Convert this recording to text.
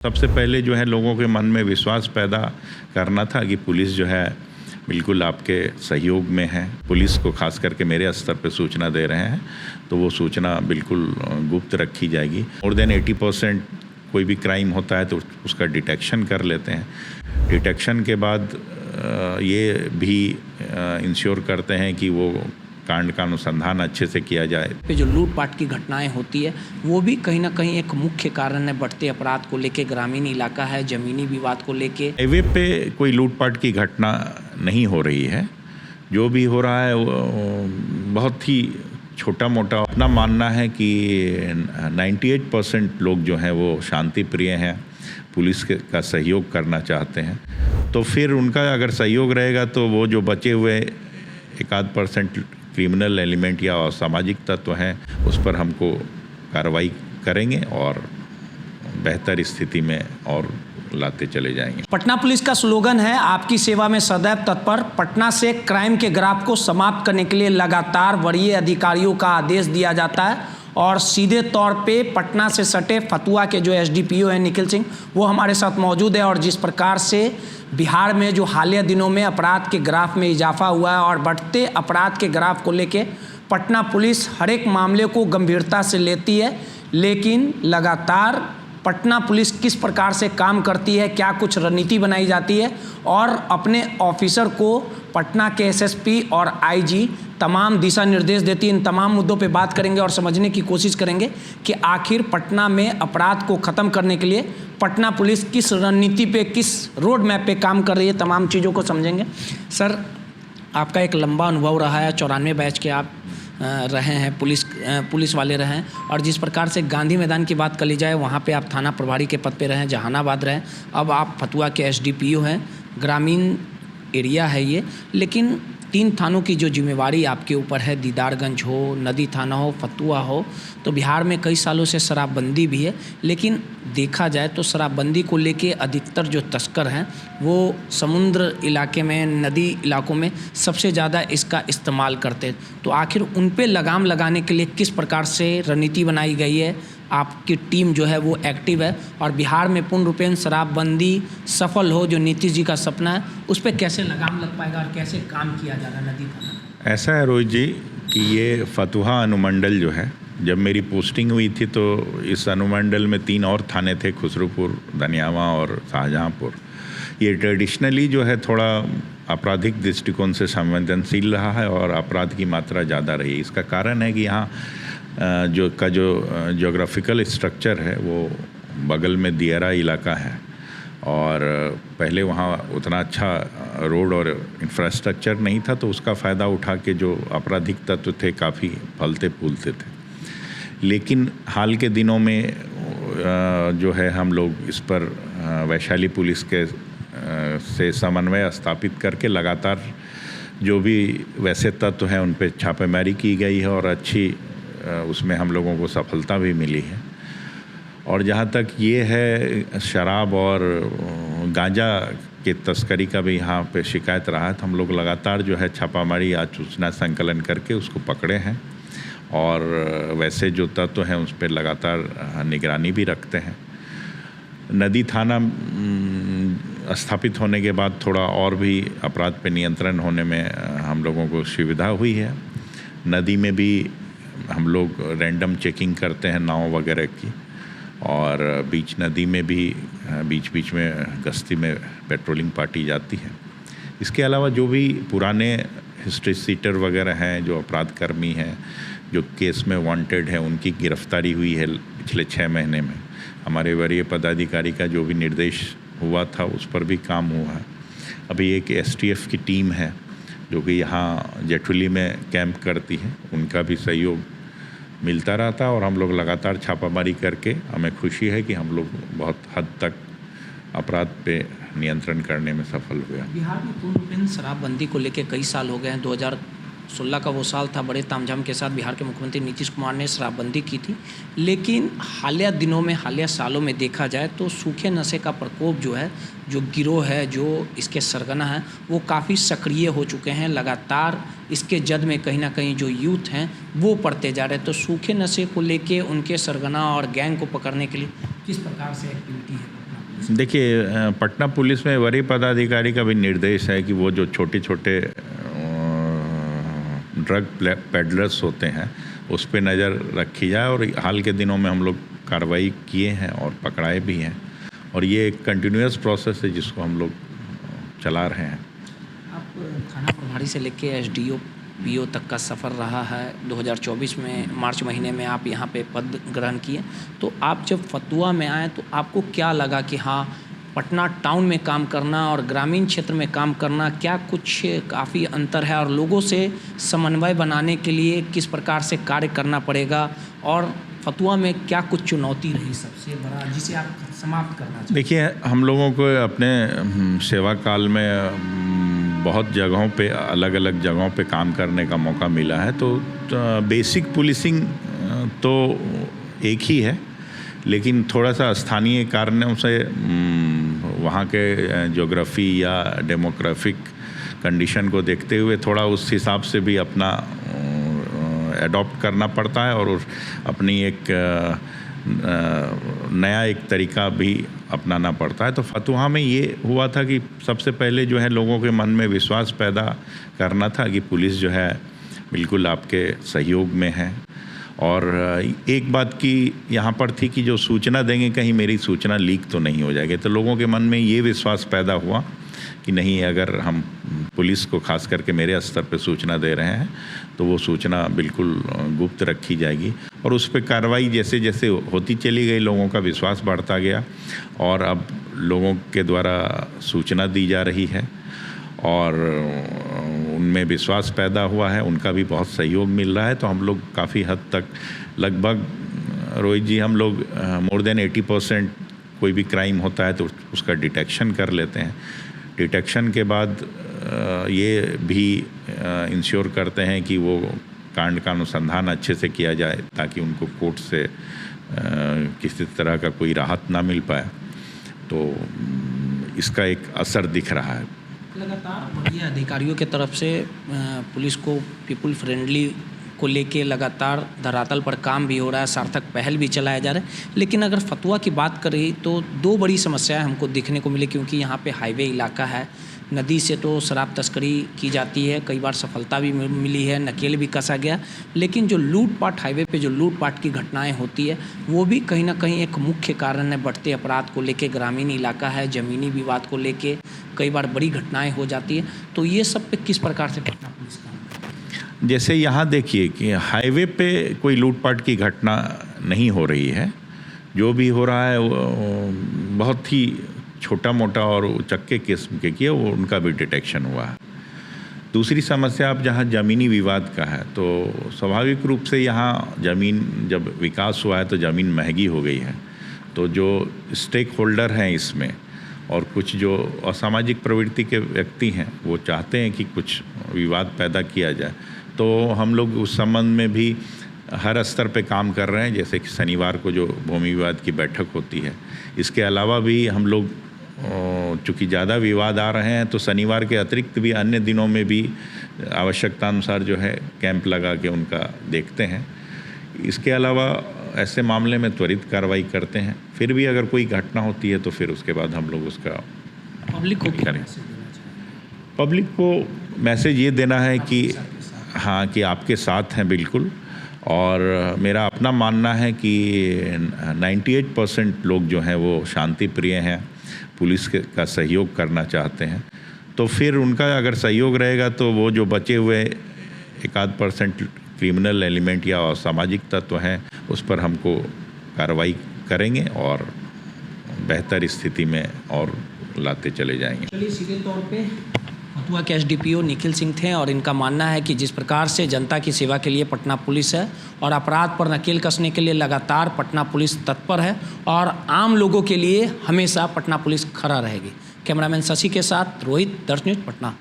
सबसे पहले जो है लोगों के मन में विश्वास पैदा करना था कि पुलिस जो है बिल्कुल आपके सहयोग में है। पुलिस को खास करके मेरे स्तर पे सूचना दे रहे हैं तो वो सूचना बिल्कुल गुप्त रखी जाएगी। मोर देन 80% कोई भी क्राइम होता है तो उसका डिटेक्शन कर लेते हैं। डिटेक्शन के बाद ये भी इंश्योर करते हैं कि वो कांड का अनुसंधान अच्छे से किया जाए। पे जो लूटपाट की घटनाएं होती है वो भी कहीं ना कहीं एक मुख्य कारण है बढ़ते अपराध को लेके। ग्रामीण इलाका है, ज़मीनी विवाद को लेके। हाईवे पे कोई लूटपाट की घटना नहीं हो रही है। जो भी हो रहा है वो बहुत ही छोटा मोटा। अपना मानना है कि 98% लोग जो हैं वो शांति प्रिय हैं, पुलिस का सहयोग करना चाहते हैं। तो फिर उनका अगर सहयोग रहेगा तो वो जो बचे हुए 1-8% क्रिमिनल एलिमेंट या असामाजिक तत्व हैं उस पर हमको कार्रवाई करेंगे और बेहतर स्थिति में और लाते चले जाएंगे। पटना पुलिस का स्लोगन है आपकी सेवा में सदैव तत्पर। पटना से क्राइम के ग्राफ को समाप्त करने के लिए लगातार वरीय अधिकारियों का आदेश दिया जाता है और सीधे तौर पे पटना से सटे फतुआ के जो एसडीपीओ हैं निखिल सिंह, वो हमारे साथ मौजूद है। और जिस प्रकार से बिहार में जो हालिया दिनों में अपराध के ग्राफ में इजाफा हुआ है और बढ़ते अपराध के ग्राफ को लेके पटना पुलिस हर एक मामले को गंभीरता से लेती है, लेकिन लगातार पटना पुलिस किस प्रकार से काम करती है, क्या कुछ रणनीति बनाई जाती है और अपने ऑफिसर को पटना के एसएसपी और आईजी तमाम दिशा निर्देश देती है। इन तमाम मुद्दों पे बात करेंगे और समझने की कोशिश करेंगे कि आखिर पटना में अपराध को ख़त्म करने के लिए पटना पुलिस किस रणनीति पे, किस रोड मैप पे काम कर रही है। तमाम चीज़ों को समझेंगे। सर, आपका एक लंबा अनुभव रहा है, 94 बैच के आप रहे हैं, पुलिस वाले रहे हैं। और जिस प्रकार से गांधी मैदान की बात कर ली जाए वहाँ पे आप थाना प्रभारी के पद पे रहे हैं, जहानाबाद रहे, अब आप फतुआ के एसडीपीओ हैं। ग्रामीण एरिया है ये, लेकिन 3 थानों की जो जिम्मेवारी आपके ऊपर है, दीदारगंज हो, नदी थाना हो, फतुआ हो, तो बिहार में कई सालों से शराबबंदी भी है। लेकिन देखा जाए तो शराबबंदी को लेके अधिकतर जो तस्कर हैं वो समुद्र इलाके में, नदी इलाकों में सबसे ज़्यादा इसका इस्तेमाल करते हैं। तो आखिर उन पे लगाम लगाने के लिए किस प्रकार से रणनीति बनाई गई है? आपकी टीम जो है वो एक्टिव है और बिहार में पूर्ण रूपेण शराबबंदी सफल हो, जो नीतीश जी का सपना है, उस पर कैसे लगाम लग पाएगा और कैसे काम किया जाएगा नदी थाना? ऐसा है रोहित जी कि ये फतुहा अनुमंडल जो है, जब मेरी पोस्टिंग हुई थी तो इस अनुमंडल में 3 और थाने थे, खुसरूपुर, दनियावा और शाहजहाँपुर। ये ट्रेडिशनली जो है थोड़ा आपराधिक दृष्टिकोण से संवेदनशील रहा है और अपराध की मात्रा ज़्यादा रही। इसका कारण है कि यहाँ जो ज्योग्राफिकल स्ट्रक्चर है वो बगल में दियारा इलाका है और पहले वहाँ उतना अच्छा रोड और इंफ्रास्ट्रक्चर नहीं था, तो उसका फ़ायदा उठा के जो आपराधिक तत्व थे काफ़ी फलते फूलते थे। लेकिन हाल के दिनों में जो है हम लोग इस पर वैशाली पुलिस के से समन्वय स्थापित करके लगातार जो भी वैसे तत्व हैं उन पर छापेमारी की गई है और अच्छी उसमें हम लोगों को सफलता भी मिली है। और जहाँ तक ये है शराब और गांजा के तस्करी का भी यहाँ पे शिकायत रहा है, तो हम लोग लगातार जो है छापामारी या सूचना संकलन करके उसको पकड़े हैं और वैसे जो तत्व हैं उस पर लगातार निगरानी भी रखते हैं। नदी थाना स्थापित होने के बाद थोड़ा और भी अपराध पे नियंत्रण होने में हम लोगों को सुविधा हुई है। नदी में भी हम लोग रैंडम चेकिंग करते हैं नाव वगैरह की, और बीच नदी में भी बीच बीच में गश्ती में पेट्रोलिंग पार्टी जाती है। इसके अलावा जो भी पुराने हिस्ट्री सीटर वगैरह हैं, जो अपराध कर्मी हैं, जो केस में वांटेड है, उनकी गिरफ्तारी हुई है पिछले 6 महीने में। हमारे वरीय पदाधिकारी का जो भी निर्देश हुआ था उस पर भी काम हुआ है। अभी एक एसटीएफ की टीम है जो कि यहाँ जेठुली में कैंप करती है, उनका भी सहयोग मिलता रहता है और हम लोग लगातार छापामारी करके हमें खुशी है कि हम लोग बहुत हद तक अपराध पे नियंत्रण करने में सफल हुए। बिहार में पूर्ण रूपेण शराबबंदी को लेके कई साल हो गए हैं। 2016 का वो साल था, बड़े तामझाम के साथ बिहार के मुख्यमंत्री नीतीश कुमार ने शराबबंदी की थी। लेकिन हालिया दिनों में, हालिया सालों में देखा जाए तो सूखे नशे का प्रकोप जो है, जो गिरोह है, जो इसके सरगना है, वो काफ़ी सक्रिय हो चुके हैं। लगातार इसके जद में कहीं ना कहीं जो यूथ हैं वो पढ़ते जा रहे हैं। तो सूखे नशे को लेके उनके सरगना और गैंग को पकड़ने के लिए किस प्रकार से एक्टिविटी है? देखिए, पटना पुलिस में वरीय पदाधिकारी का भी निर्देश है कि वो जो छोटे छोटे ड्रग पेडलर्स होते हैं उस पर नज़र रखी जाए, और हाल के दिनों में हम लोग कार्रवाई किए हैं और पकड़ाए भी हैं, और ये एक कंटिन्यूअस प्रोसेस है जिसको हम लोग चला रहे हैं। आप थाना प्रभारी से लेके एसडीओ पीओ तक का सफ़र रहा है। 2024 में मार्च महीने में आप यहाँ पे पद ग्रहण किए, तो आप जब फतुहा में आए तो आपको क्या लगा कि हाँ, पटना टाउन में काम करना और ग्रामीण क्षेत्र में काम करना क्या कुछ काफ़ी अंतर है, और लोगों से समन्वय बनाने के लिए किस प्रकार से कार्य करना पड़ेगा, और फतुहा में क्या कुछ चुनौती रही सबसे बड़ा जिसे आप समाप्त करना चाहिए? देखिए, हम लोगों को अपने सेवा काल में बहुत जगहों पे, अलग अलग जगहों पे काम करने का मौका मिला है, तो बेसिक पुलिसिंग तो एक ही है, लेकिन थोड़ा सा स्थानीय कारणों से वहाँ के ज्योग्राफी या डेमोग्राफिक कंडीशन को देखते हुए थोड़ा उस हिसाब से भी अपना एडॉप्ट करना पड़ता है, और अपनी एक नया एक तरीका भी अपनाना पड़ता है। तो फतुहा में ये हुआ था कि सबसे पहले जो है लोगों के मन में विश्वास पैदा करना था कि पुलिस जो है बिल्कुल आपके सहयोग में है, और एक बात की यहाँ पर थी कि जो सूचना देंगे कहीं मेरी सूचना लीक तो नहीं हो जाएगी। तो लोगों के मन में ये विश्वास पैदा हुआ कि नहीं, अगर हम पुलिस को खास करके मेरे स्तर पे सूचना दे रहे हैं तो वो सूचना बिल्कुल गुप्त रखी जाएगी, और उस पर कार्रवाई जैसे जैसे होती चली गई लोगों का विश्वास बढ़ता गया, और अब लोगों के द्वारा सूचना दी जा रही है और उनमें विश्वास पैदा हुआ है, उनका भी बहुत सहयोग मिल रहा है। तो हम लोग काफ़ी हद तक, लगभग रोहित जी, हम लोग मोर देन 80% कोई भी क्राइम होता है तो उसका डिटेक्शन कर लेते हैं। डिटेक्शन के बाद ये भी इंश्योर करते हैं कि वो कांड का अनुसंधान अच्छे से किया जाए ताकि उनको कोर्ट से किसी तरह का कोई राहत ना मिल पाए। तो इसका एक असर दिख रहा है। लगातार बढ़िया अधिकारियों के तरफ से पुलिस को पीपल फ्रेंडली को लेके लगातार धरातल पर काम भी हो रहा है, सार्थक पहल भी चलाया जा रहा है। लेकिन अगर फतुहा की बात करें तो दो बड़ी समस्याएं हमको देखने को मिली, क्योंकि यहाँ पे हाईवे इलाका है, नदी से तो शराब तस्करी की जाती है, कई बार सफलता भी मिली है, नकेल भी कसा गया, लेकिन जो लूटपाट, हाईवे पे जो लूटपाट की घटनाएं होती है वो भी कहीं ना कहीं एक मुख्य कारण है। बढ़ते अपराध को लेके, ग्रामीण इलाका है, ज़मीनी विवाद को लेके कई बार बड़ी घटनाएं हो जाती है। तो ये सब पे किस प्रकार से पटना पुलिस काम करती है? जैसे यहाँ देखिए कि हाईवे पे कोई लूटपाट की घटना नहीं हो रही है, जो भी हो रहा है वो बहुत ही छोटा मोटा और उचक्के किस्म के किए, वो उनका भी डिटेक्शन हुआ है। दूसरी समस्या अब जहाँ ज़मीनी विवाद का है, तो स्वाभाविक रूप से यहाँ ज़मीन जब विकास हुआ है तो ज़मीन महंगी हो गई है। तो जो स्टेक होल्डर हैं इसमें और कुछ जो असामाजिक प्रवृत्ति के व्यक्ति हैं वो चाहते हैं कि कुछ विवाद पैदा किया जाए। तो हम लोग उस संबंध में भी हर स्तर पे काम कर रहे हैं। जैसे कि शनिवार को जो भूमि विवाद की बैठक होती है, इसके अलावा भी हम लोग चूँकि ज़्यादा विवाद आ रहे हैं तो शनिवार के अतिरिक्त भी अन्य दिनों में भी आवश्यकता अनुसार जो है कैंप लगा के उनका देखते हैं। इसके अलावा ऐसे मामले में त्वरित कार्रवाई करते हैं। फिर भी अगर कोई घटना होती है तो फिर उसके बाद हम लोग उसका पब्लिक को करें। पब्लिक को मैसेज ये देना है कि हाँ, कि आपके साथ हैं बिल्कुल। और मेरा अपना मानना है कि 98% लोग जो हैं वो शांति प्रिय हैं, पुलिस का सहयोग करना चाहते हैं। तो फिर उनका अगर सहयोग रहेगा तो वो जो बचे हुए 1-8% क्रिमिनल एलिमेंट या असामाजिक तत्व हैं उस पर हमको कार्रवाई करेंगे और बेहतर स्थिति में और लाते चले जाएंगे। चलिए, सीधे तौर पे फतुहा के एसडीपीओ निखिल सिंह थे और इनका मानना है कि जिस प्रकार से जनता की सेवा के लिए पटना पुलिस है और अपराध पर नकेल कसने के लिए लगातार पटना पुलिस तत्पर है और आम लोगों के लिए हमेशा पटना पुलिस खड़ा रहेगी। कैमरामैन शशि के साथ रोहित, दर्श न्यूज़, पटना।